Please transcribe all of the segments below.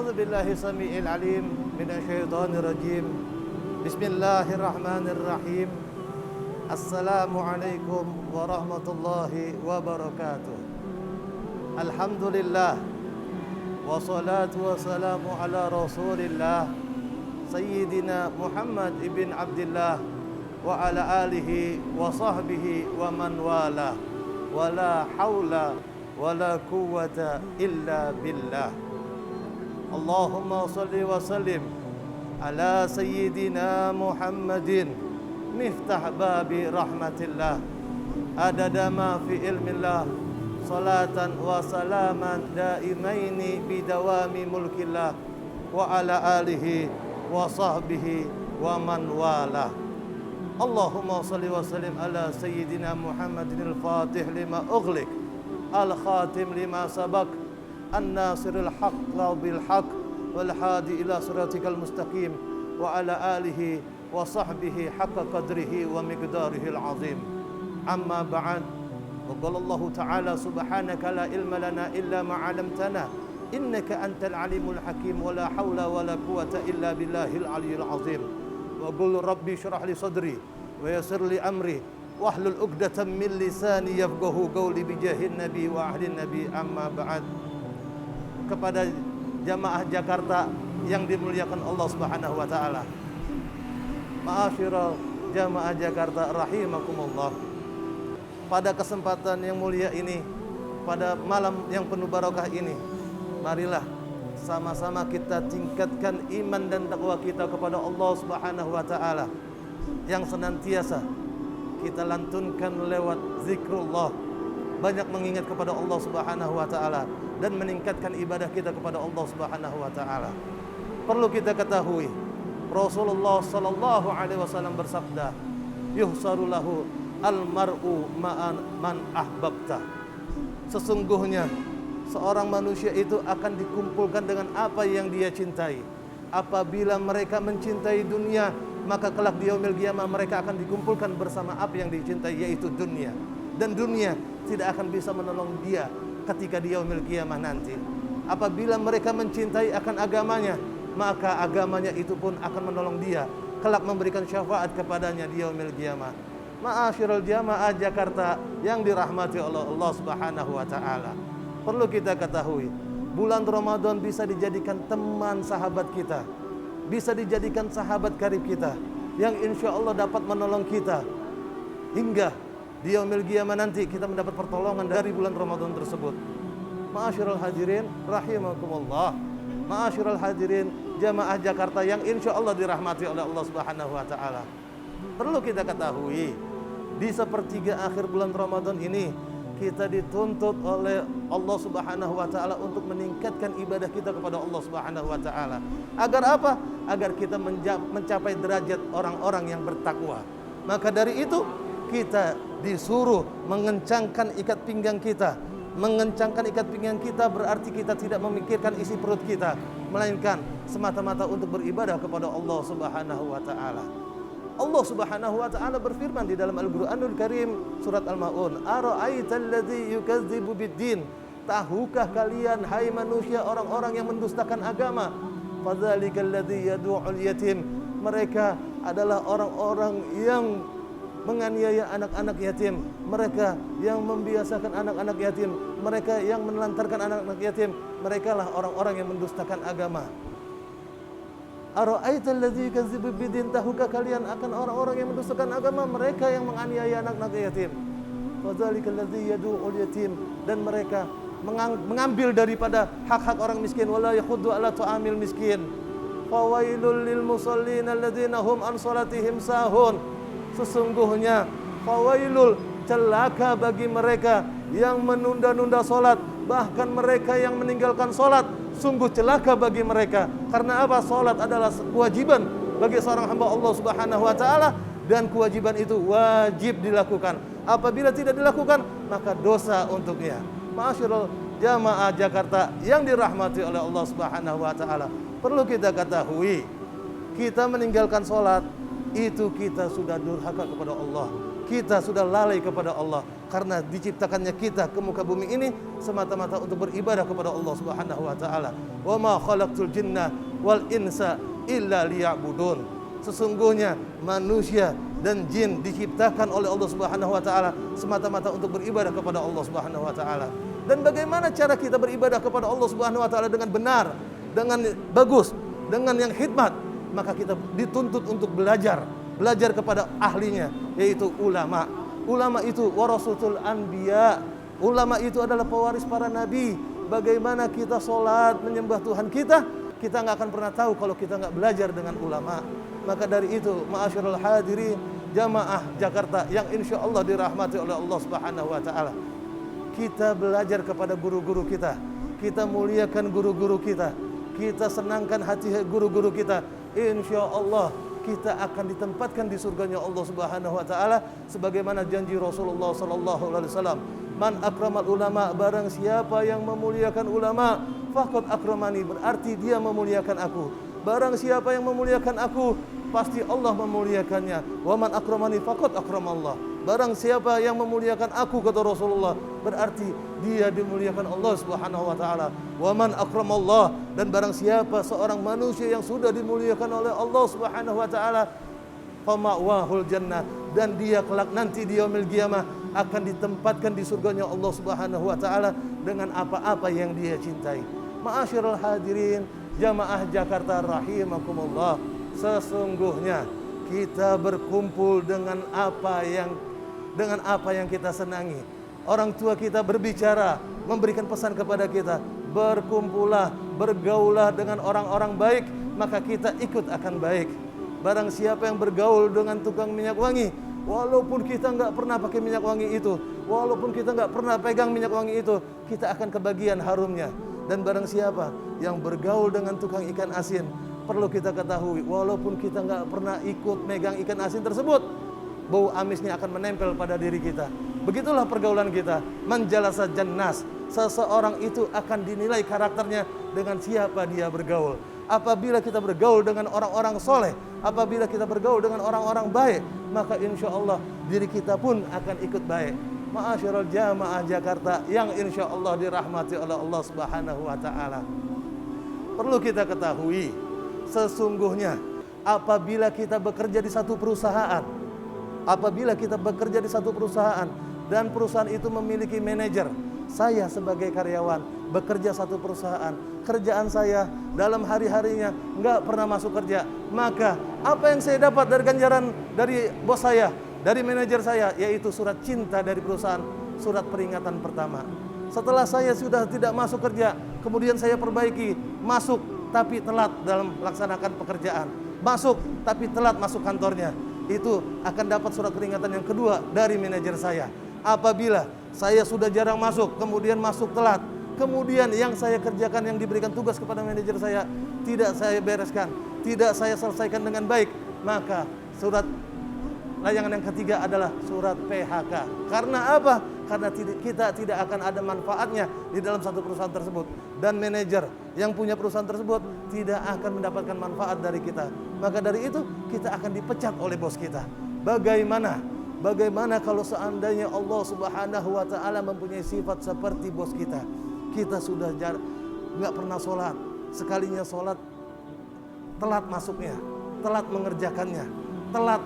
أعوذ بالله السميع العليم من الشيطان الرجيم. بسم الله الرحمن الرحيم. السلام عليكم ورحمة الله وبركاته. الحمد لله والصلاة والسلام على رسول الله سيدنا محمد بن عبد الله وعلى آله وصحبه ومن والاه ولا حول ولا قوة إلا بالله. اللهم صل وسلم على سيدنا محمد مفتاح باب رحمة الله عدد ما في علم الله صلاة وسلاما دائمين بدوام ملك الله وعلى آله وصحبه ومن والاه. اللهم صل وسلم على سيدنا محمد الفاتح لما أغلق الخاتم لما سبق الناصر الحق بالحق والهادي إلى صراطك المستقيم وعلى آله وصحبه حق قدره ومقداره العظيم. أما بعد، وقال الله تعالى سبحانك لا علم لنا إلا ما علمتنا إنك أنت العليم الحكيم ولا حول ولا قوة إلا بالله العلي العظيم. وقل ربي اشرح لي صدري ويسر لي أمري واحلل عقدة من لساني يفقهوا قولي بجاه النبي وأهل النبي. أما بعد. Kepada jamaah Jakarta yang dimuliakan Allah Subhanahu wa taala. Ma'asyiral jamaah Jakarta rahimakumullah. Pada kesempatan yang mulia ini, pada malam yang penuh barokah ini, marilah sama-sama kita tingkatkan iman dan takwa kita kepada Allah Subhanahu wa taala yang senantiasa kita lantunkan lewat zikrullah, banyak mengingat kepada Allah Subhanahu wa taala dan meningkatkan ibadah kita kepada Allah Subhanahu wa taala. Perlu kita ketahui, Rasulullah sallallahu alaihi wasallam bersabda, "Yuhsaru lahu al-mar'u ma'an man ahbabta." Sesungguhnya seorang manusia itu akan dikumpulkan dengan apa yang dia cintai. Apabila mereka mencintai dunia, maka kelak di yaumil qiyamah mereka akan dikumpulkan bersama apa yang dicintai, yaitu dunia. Dan dunia tidak akan bisa menolong dia ketika di yaumil qiyamah nanti. Apabila mereka mencintai akan agamanya, maka agamanya itu pun akan menolong dia, kelak memberikan syafaat kepadanya di yaumil qiyamah. Ma'asyiral jamaah Jakarta yang dirahmati oleh Allah Subhanahu wa taala. Perlu kita ketahui, bulan Ramadan bisa dijadikan teman sahabat kita, bisa dijadikan sahabat karib kita, yang insya Allah dapat menolong kita hingga di yaumil qiyamah nanti kita mendapat pertolongan dari bulan Ramadan tersebut. Ma'asyiral hadirin rahimakumullah. Ma'asyiral hadirin jamaah Jakarta yang insya Allah dirahmati oleh Allah Subhanahu wa taala. Perlu kita ketahui, di sepertiga akhir bulan Ramadan ini kita dituntut oleh Allah Subhanahu wa taala untuk meningkatkan ibadah kita kepada Allah Subhanahu wa taala. Agar apa? Agar kita mencapai derajat orang-orang yang bertakwa. Maka dari itu kita disuruh mengencangkan ikat pinggang kita. Mengencangkan ikat pinggang kita berarti kita tidak memikirkan isi perut kita, melainkan semata-mata untuk beribadah kepada Allah Subhanahu wa taala. Allah Subhanahu wa taala berfirman di dalam Al-Qur'anul Karim surat Al-Maun, "Ara'aital ladzi yukadzibu bid-din?" Tahukah kalian hai manusia orang-orang yang mendustakan agama? Fadzalikal ladzi yad'ul yatim. Mereka adalah orang-orang yang menganiaya anak-anak yatim, mereka yang membiasakan anak-anak yatim, mereka yang menelantarkan anak-anak yatim, mereka lah orang-orang yang mendustakan agama. Ara'aital ladzi yukadzibu bid-din, tahukah kalian akan orang-orang yang mendustakan agama? Mereka yang menganiaya anak-anak yatim. Fadzalikal ladzi yad'ul yatim, dan mereka mengambil daripada hak-hak orang miskin, wala yakhuddu ala ta'amil miskin. Fawailul lil musallin alladzina hum an salatihim sahun. Sesungguhnya fawailul, celaka bagi mereka yang menunda-nunda solat, bahkan mereka yang meninggalkan solat, sungguh celaka bagi mereka. Karena apa? Solat adalah kewajiban bagi seorang hamba Allah Subhanahu wa taala, dan kewajiban itu wajib dilakukan. Apabila tidak dilakukan, maka dosa untuknya. Ma'asyiral jamaah Jakarta yang dirahmati oleh Allah Subhanahu wa taala, perlu kita ketahui, kita meninggalkan solat itu kita sudah durhaka kepada Allah, kita sudah lalai kepada Allah. karena diciptakannya kita ke muka bumi ini semata-mata untuk beribadah kepada Allah Subhanahu wa taala. Wa ma khalaqtul jinna wal insa illa liya'budun. Sesungguhnya manusia dan jin diciptakan oleh Allah Subhanahu wa taala semata-mata untuk beribadah kepada Allah Subhanahu wa taala. Dan bagaimana cara kita beribadah kepada Allah Subhanahu wa taala dengan benar, dengan bagus, dengan yang hikmat? Maka kita dituntut untuk belajar kepada ahlinya, yaitu ulama. Ulama itu warasatul anbiya. Ulama itu adalah pewaris para nabi. Bagaimana kita sholat menyembah Tuhan kita nggak akan pernah tahu kalau kita nggak belajar dengan ulama. Maka dari itu, ma'asyiral hadirin, jamaah Jakarta yang insya Allah dirahmati oleh Allah Subhanahu wa taala, kita belajar kepada guru-guru kita muliakan guru-guru kita senangkan hati guru-guru kita. Insya Allah kita akan ditempatkan di surganya Allah Subhanahu wa taala sebagaimana janji Rasulullah sallallahu alaihi wasallam, man akramal ulama, barang siapa yang memuliakan ulama, faqad akramani, berarti dia memuliakan aku. Barang siapa yang memuliakan aku, pasti Allah memuliakannya. Wa man akramani faqad akramallah. Barang siapa yang memuliakan aku, kata Rasulullah, berarti dia dimuliakan Allah Subhanahu wa taala. Wa man akramallah, dan barang siapa seorang manusia yang sudah dimuliakan oleh Allah Subhanahu wa taala, fama'wahul jannah, dan dia kelak nanti di yaumil qiyamah akan ditempatkan di surganya Allah Subhanahu wa taala dengan apa-apa yang dia cintai. Ma'asyiral hadirin, jamaah Jakarta rahimakumullah, sesungguhnya kita berkumpul dengan apa yang kita senangi. Orang tua kita berbicara, memberikan pesan kepada kita, berkumpullah, bergaulah dengan orang-orang baik, maka kita ikut akan baik. Barang siapa yang bergaul dengan tukang minyak wangi, walaupun kita nggak pernah pakai minyak wangi itu, walaupun kita nggak pernah pegang minyak wangi itu, kita akan kebagian harumnya. Dan barang siapa yang bergaul dengan tukang ikan asin, perlu kita ketahui, walaupun kita nggak pernah ikut megang ikan asin tersebut, bau amisnya akan menempel pada diri kita. Begitulah pergaulan kita. Manjalasa jannas, seseorang itu akan dinilai karakternya dengan siapa dia bergaul. Apabila kita bergaul dengan orang-orang soleh, apabila kita bergaul dengan orang-orang baik, maka insya Allah diri kita pun akan ikut baik. Ma'asyiral jamaah Jakarta yang insya Allah dirahmati oleh Allah Subhanahu wa taala, perlu kita ketahui, sesungguhnya apabila kita bekerja di satu perusahaan, dan perusahaan itu memiliki manajer, saya sebagai karyawan bekerja satu perusahaan, kerjaan saya dalam hari-harinya nggak pernah masuk kerja, maka apa yang saya dapat dari ganjaran dari bos saya, dari manajer saya, yaitu surat cinta dari perusahaan, surat peringatan pertama. Setelah saya sudah tidak masuk kerja, kemudian saya perbaiki, masuk tapi telat dalam melaksanakan pekerjaan, masuk tapi telat masuk kantornya, itu akan dapat surat peringatan yang kedua dari manajer saya. Apabila saya sudah jarang masuk, kemudian masuk telat, kemudian yang saya kerjakan, yang diberikan tugas kepada manajer saya, tidak saya bereskan, tidak saya selesaikan dengan baik, maka surat layangan yang ketiga adalah surat PHK. Karena apa? Karena kita tidak akan ada manfaatnya di dalam satu perusahaan tersebut, dan manajer yang punya perusahaan tersebut tidak akan mendapatkan manfaat dari kita. Maka dari itu kita akan dipecat oleh bos kita. Bagaimana kalau seandainya Allah Subhanahu wa taala mempunyai sifat seperti bos kita? Kita sudah nggak pernah sholat, sekalinya sholat telat masuknya, telat mengerjakannya, telat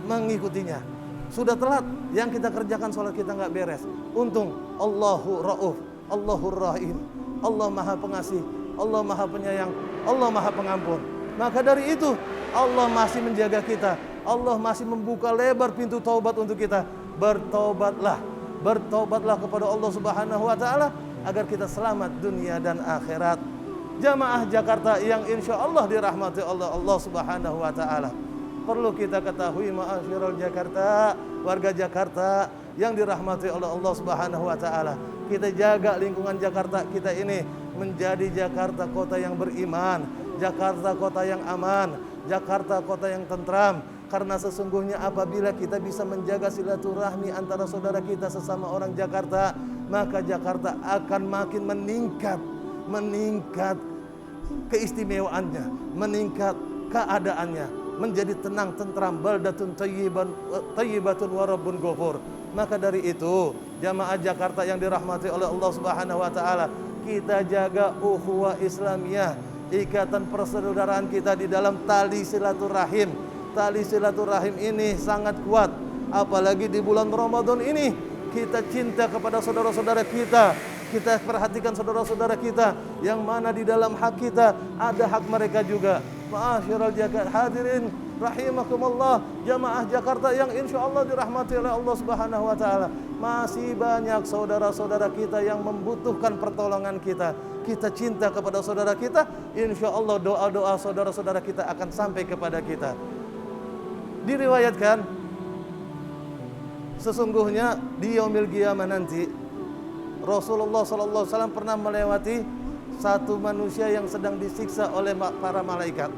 mengikutinya. Sudah telat, yang kita kerjakan sholat kita nggak beres. Untung Allahu Rauf, Allahur Rahim, Allah Maha Pengasih, Allah Maha Penyayang, Allah Maha Pengampun. Maka dari itu Allah masih menjaga kita, Allah masih membuka lebar pintu taubat untuk kita. Bertobatlah kepada Allah Subhanahu wa taala agar kita selamat dunia dan akhirat. Jamaah Jakarta yang insya Allah dirahmati oleh Allah Subhanahu wa taala, perlu kita ketahui, ma'asyiral Jakarta, warga Jakarta yang dirahmati oleh Allah Subhanahu wa taala, kita jaga lingkungan Jakarta kita ini menjadi Jakarta kota yang beriman, Jakarta kota yang aman, Jakarta kota yang tentram. Karena sesungguhnya apabila kita bisa menjaga silaturahmi antara saudara kita sesama orang Jakarta, maka Jakarta akan makin meningkat keistimewaannya, meningkat keadaannya, menjadi tenang, tentram, baldatun thayyibatun wa rabbun ghafur. Maka dari itu, jamaah Jakarta yang dirahmati oleh Allah Subhanahu wa taala, kita jaga ukhuwah Islamiyah, ikatan persaudaraan kita di dalam tali silaturahim. Tali silaturahim ini sangat kuat, apalagi di bulan Ramadan ini. Kita cinta kepada saudara-saudara kita. Kita perhatikan saudara-saudara kita yang mana di dalam hak kita ada hak mereka juga. Ma'asyiral jagat hadirin rahimakumullah, jamaah Jakarta yang insya Allah dirahmati oleh Allah Subhanahu wa taala. Masih banyak saudara-saudara kita yang membutuhkan pertolongan kita. Kita cinta kepada saudara kita, insya Allah doa-doa saudara-saudara kita akan sampai kepada kita. Diriwayatkan sesungguhnya di yaumil qiyamah nanti Rasulullah SAW pernah melewati satu manusia yang sedang disiksa oleh para malaikat.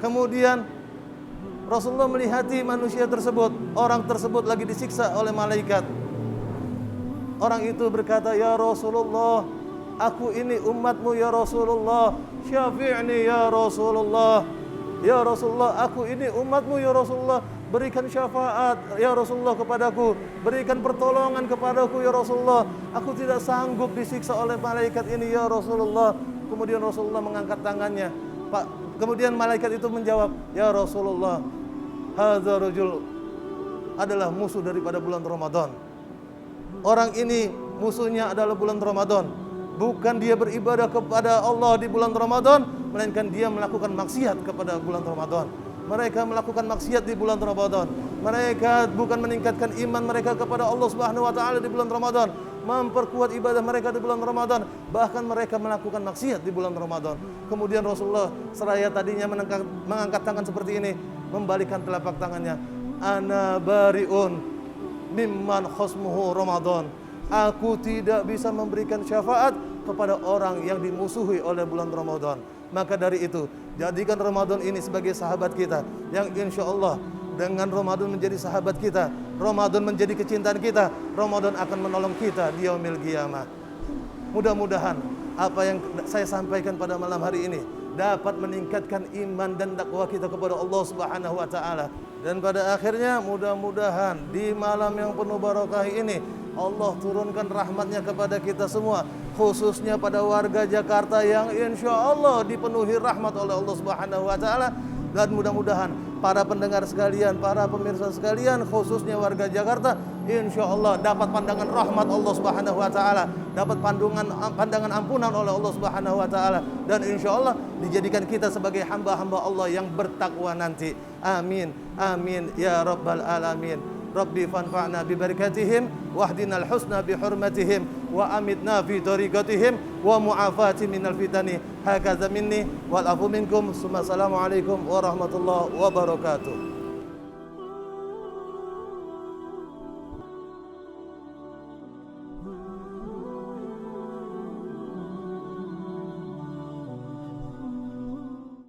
Kemudian Rasulullah melihati manusia tersebut, orang tersebut lagi disiksa oleh malaikat. Orang itu berkata, "Ya Rasulullah, aku ini umatmu ya Rasulullah, syafi'ni ya Rasulullah. Ya Rasulullah, aku ini umatmu ya Rasulullah, berikan syafaat ya Rasulullah kepadaku, berikan pertolongan kepadaku ya Rasulullah. Aku tidak sanggup disiksa oleh malaikat ini ya Rasulullah." Kemudian Rasulullah mengangkat tangannya. Kemudian malaikat itu menjawab, "Ya Rasulullah, hadza rajul adalah musuh daripada bulan Ramadan. Orang ini musuhnya adalah bulan Ramadan. Bukan dia beribadah kepada Allah di bulan Ramadan, melainkan dia melakukan maksiat kepada bulan Ramadan. Mereka melakukan maksiat di bulan Ramadan. Mereka bukan meningkatkan iman mereka kepada Allah Subhanahu wa taala di bulan Ramadan, memperkuat ibadah mereka di bulan Ramadan, bahkan mereka melakukan maksiat di bulan Ramadan." Kemudian Rasulullah seraya tadinya mengangkat tangan seperti ini, membalikkan telapak tangannya. "Ana bariun mimman khosmuhu Ramadan." Aku tidak bisa memberikan syafaat kepada orang yang dimusuhi oleh bulan Ramadan. Maka dari itu, jadikan Ramadan ini sebagai sahabat kita, yang insya Allah dengan Ramadan menjadi sahabat kita, Ramadan menjadi kecintaan kita, Ramadan akan menolong kita di yaumil qiyamah. Mudah-mudahan apa yang saya sampaikan pada malam hari ini dapat meningkatkan iman dan takwa kita kepada Allah Subhanahu wa taala. Dan pada akhirnya mudah-mudahan di malam yang penuh barokah ini Allah turunkan rahmatnya kepada kita semua, khususnya pada warga Jakarta yang insya Allah dipenuhi rahmat oleh Allah Subhanahu wa taala. Dan mudah-mudahan para pendengar sekalian, para pemirsa sekalian, khususnya warga Jakarta, insya Allah dapat pandangan rahmat Allah Subhanahu wa taala, dapat pandangan ampunan oleh Allah Subhanahu wa taala, dan insya Allah dijadikan kita sebagai hamba-hamba Allah yang bertakwa nanti. Amin, amin ya rabbal alamin. Rabbi fanfa'na bi barakatihim wahdinal husna bi hurmatihim wa amitna fi tariqatihim wa mu'afati minal fitani. Hakadha minni wal afu minkum. Assalamualaikum warahmatullahi wabarakatuh.